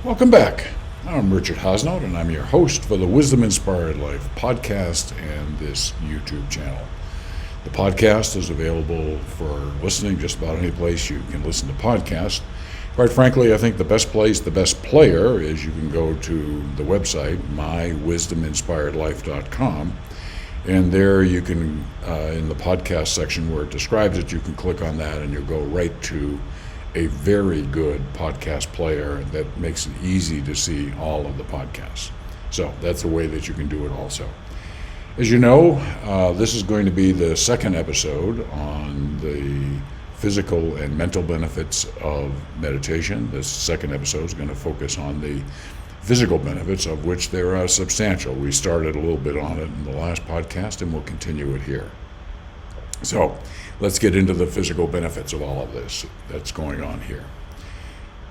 Welcome back. I'm Richard Hosnout, and I'm your host for the Wisdom Inspired Life podcast and this YouTube channel. The podcast is available for listening just about any place you can listen to podcasts. Quite frankly, I think the best place, the best player, is you can go to the website, mywisdominspiredlife.com, and there you can, in the podcast section where it describes it, you can click on that and you'll go right to a very good podcast player that makes it easy to see all of the podcasts. So that's a way that you can do it also. As you know, this is going to be the second episode on the physical and mental benefits of meditation. This second episode is going to focus on the physical benefits, of which there are substantial. We started a little bit on it in the last podcast, and we'll continue it here. So let's get into the physical benefits of all of this that's going on here.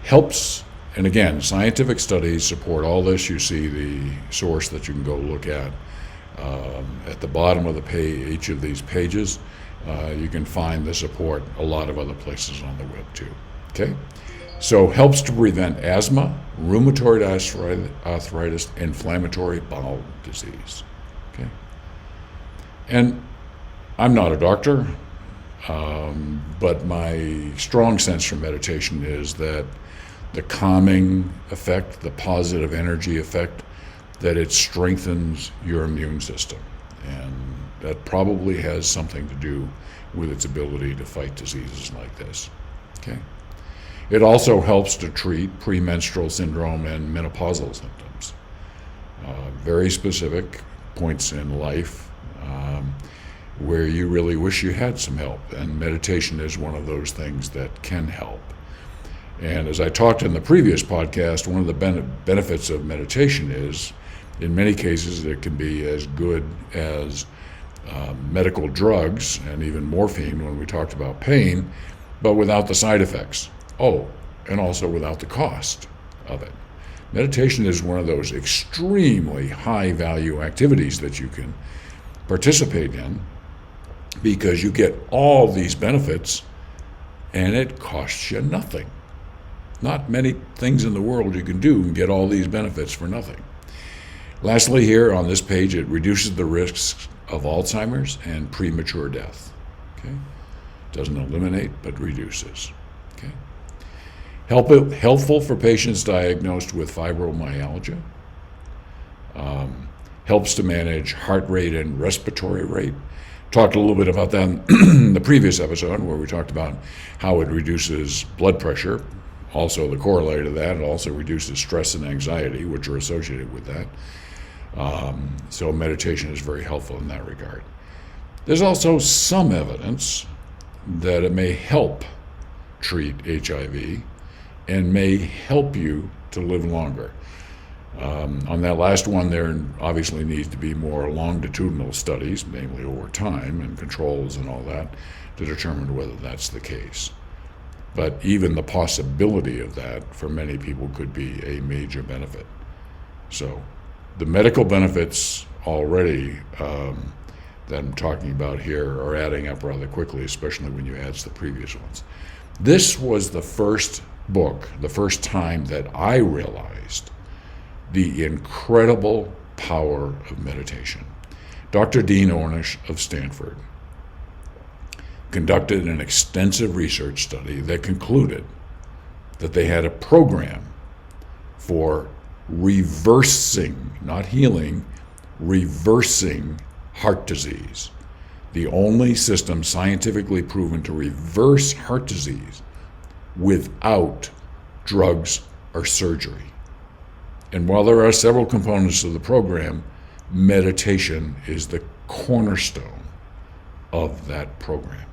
Helps, and again, scientific studies support all this. You see the source that you can go look at the bottom of the page, each of these pages. You can find the support a lot of other places on the web too. Okay, so helps to prevent asthma, rheumatoid arthritis, inflammatory bowel disease. Okay, and I'm not a doctor, but my strong sense from meditation is that the calming effect, the positive energy effect, that it strengthens your immune system. And that probably has something to do with its ability to fight diseases like this. Okay. It also helps to treat premenstrual syndrome and menopausal symptoms. Very specific points in life where you really wish you had some help, and meditation is one of those things that can help. And as I talked in the previous podcast, one of the benefits of meditation is, in many cases, it can be as good as medical drugs and even morphine when we talked about pain, but without the side effects. Oh, and also without the cost of it. Meditation is one of those extremely high-value activities that you can participate in, because you get all these benefits and it costs you nothing. Not many things in the world you can do and get all these benefits for nothing. Lastly, here on this page, it reduces the risks of Alzheimer's and premature death. Okay, doesn't eliminate, but reduces. Okay, helpful for patients diagnosed with fibromyalgia. Helps to manage heart rate and respiratory rate. Talked a little bit about that in the previous episode, where we talked about how it reduces blood pressure. Also, the corollary to that, it also reduces stress and anxiety, which are associated with that. So meditation is very helpful in that regard. There's also some evidence that it may help treat HIV and may help you to live longer. On that last one, there obviously needs to be more longitudinal studies, namely over time and controls and all that, to determine whether that's the case. But even the possibility of that for many people could be a major benefit. So the medical benefits already that I'm talking about here are adding up rather quickly, especially when you add to the previous ones. This was the first book, the first time that I realized the incredible power of meditation. Dr. Dean Ornish of Stanford conducted an extensive research study that concluded that they had a program for reversing, not healing, reversing heart disease. The only system scientifically proven to reverse heart disease without drugs or surgery. And while there are several components of the program, meditation is the cornerstone of that program.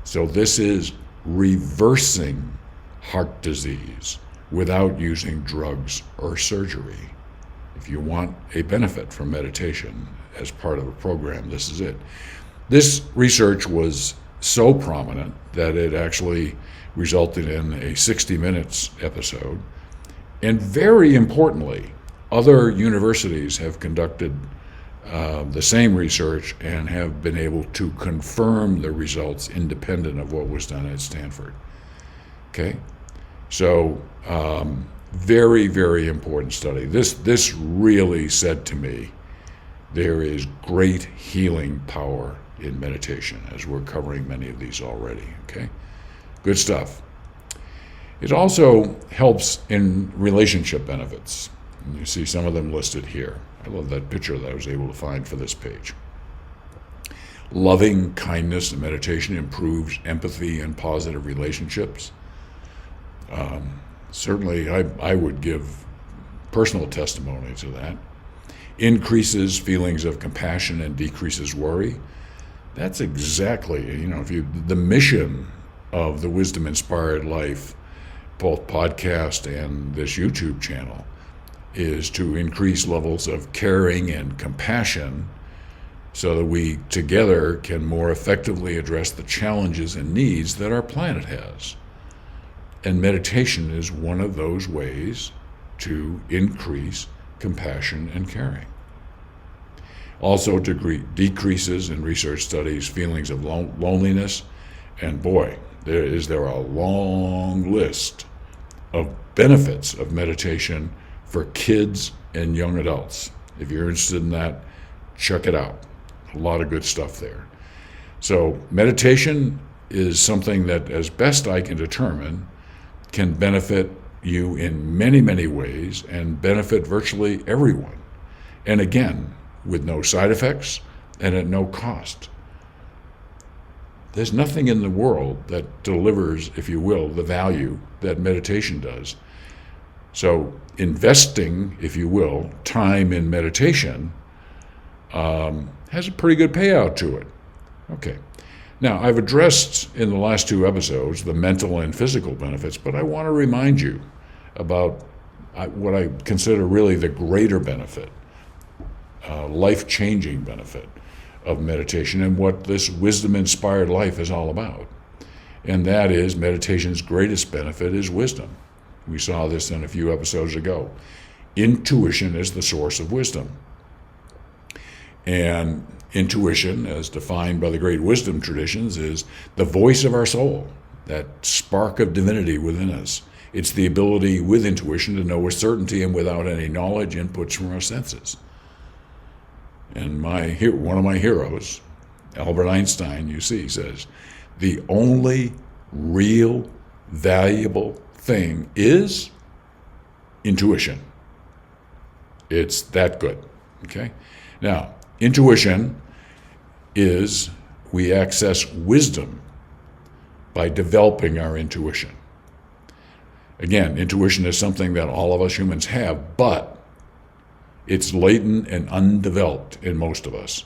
So this is reversing heart disease without using drugs or surgery. If you want a benefit from meditation as part of a program, this is it. This research was so prominent that it actually resulted in a 60 Minutes episode. And very importantly, other universities have conducted the same research and have been able to confirm the results independent of what was done at Stanford. Okay, so Very, very important study. This really said to me, there is great healing power in meditation, as we're covering many of these already, okay? Good stuff. It also helps in relationship benefits. And you see some of them listed here. I love that picture that I was able to find for this page. Loving kindness and meditation improves empathy and positive relationships. Certainly, I would give personal testimony to that. Increases feelings of compassion and decreases worry. That's exactly, the mission of the Wisdom Inspired Life, both podcast and this YouTube channel, is to increase levels of caring and compassion so that we together can more effectively address the challenges and needs that our planet has. And meditation is one of those ways to increase compassion and caring. Also decreases in research studies feelings of loneliness, and boy, there a long list of benefits of meditation for kids and young adults. If you're interested in that, check it out. A lot of good stuff there. So meditation is something that, as best I can determine, can benefit you in many, many ways and benefit virtually everyone. And again, with no side effects and at no cost. There's nothing in the world that delivers, if you will, the value that meditation does. So investing, if you will, time in meditation has a pretty good payout to it. Okay. Now, I've addressed in the last two episodes the mental and physical benefits, but I want to remind you about what I consider really the greater benefit, life-changing benefit of meditation, and what this wisdom-inspired life is all about. And that is, meditation's greatest benefit is wisdom. We saw this in a few episodes ago. Intuition is the source of wisdom. And intuition, as defined by the great wisdom traditions, is the voice of our soul, that spark of divinity within us. It's the ability with intuition to know with certainty and without any knowledge inputs from our senses. And one of my heroes, Albert Einstein, you see, says, the only real valuable thing is intuition. It's that good, okay? Now, intuition is we access wisdom by developing our intuition. Again, intuition is something that all of us humans have, but it's latent and undeveloped in most of us.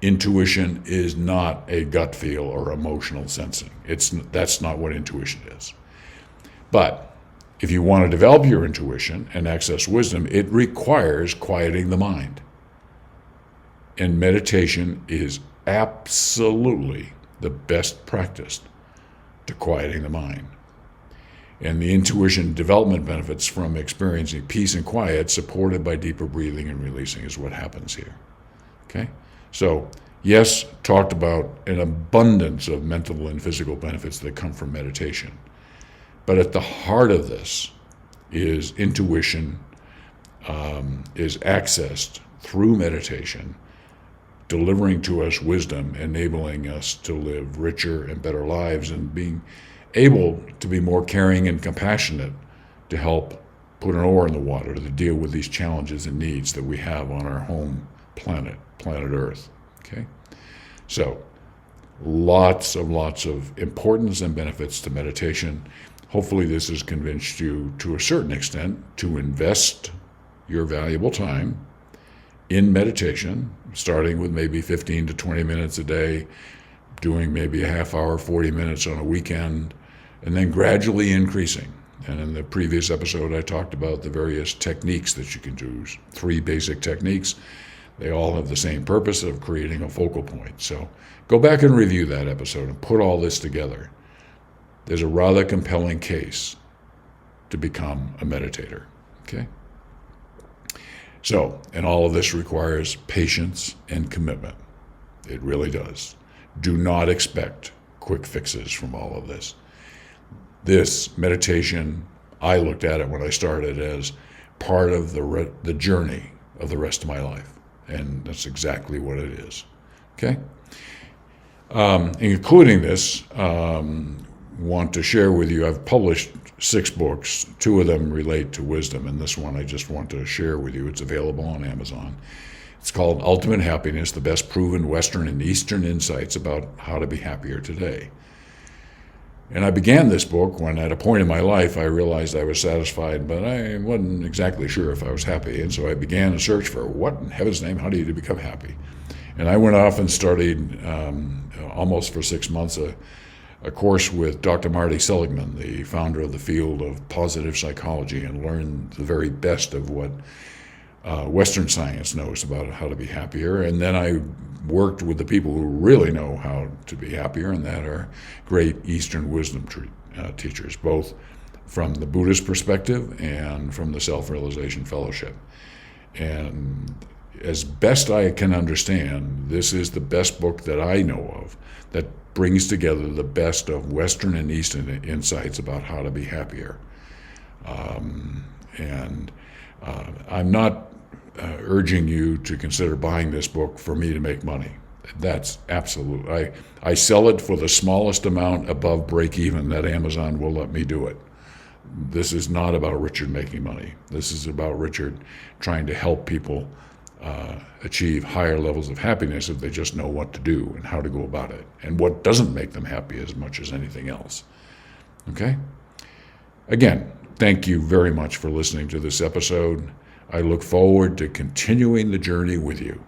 Intuition is not a gut feel or emotional sensing. That's not what intuition is. But if you want to develop your intuition and access wisdom, it requires quieting the mind. And meditation is absolutely the best practice to quieting the mind. And the intuition development benefits from experiencing peace and quiet, supported by deeper breathing and releasing, is what happens here. Okay? So, yes, talked about an abundance of mental and physical benefits that come from meditation. But at the heart of this is intuition is accessed through meditation, delivering to us wisdom, enabling us to live richer and better lives, and being able to be more caring and compassionate to help put an oar in the water to deal with these challenges and needs that we have on our home planet Earth. Okay? So, lots of importance and benefits to meditation. Hopefully this has convinced you to a certain extent to invest your valuable time in meditation, starting with maybe 15 to 20 minutes a day, doing maybe a half hour, 40 minutes on a weekend, and then gradually increasing. And in the previous episode, I talked about the various techniques that you can do, 3 basic techniques. They all have the same purpose of creating a focal point. So go back and review that episode and put all this together. There's a rather compelling case to become a meditator, okay? So, and all of this requires patience and commitment. It really does. Do not expect quick fixes from all of this. This meditation, I looked at it when I started as part of the journey of the rest of my life. And that's exactly what it is. Okay? Including this, want to share with you, I've published 6 books. 2 of them relate to wisdom, and this one I just want to share with you. It's available on Amazon. It's called Ultimate Happiness, the Best Proven Western and Eastern Insights About How to Be Happier Today. And I began this book when at a point in my life I realized I was satisfied, but I wasn't exactly sure if I was happy. And so I began a search for what in heaven's name, how do you become happy? And I went off and studied almost for 6 months a course with Dr. Marty Seligman, the founder of the field of positive psychology, and learned the very best of what Western science knows about how to be happier. And then I worked with the people who really know how to be happier, and that are great Eastern wisdom teachers, both from the Buddhist perspective and from the Self-Realization Fellowship. And as best I can understand, this is the best book that I know of that brings together the best of Western and Eastern insights about how to be happier. I'm not urging you to consider buying this book for me to make money. That's absolute. I sell it for the smallest amount above break even that Amazon will let me do it. This is not about Richard making money. This is about Richard trying to help people achieve higher levels of happiness if they just know what to do and how to go about it, and what doesn't make them happy as much as anything else. Okay? Again, thank you very much for listening to this episode. I look forward to continuing the journey with you.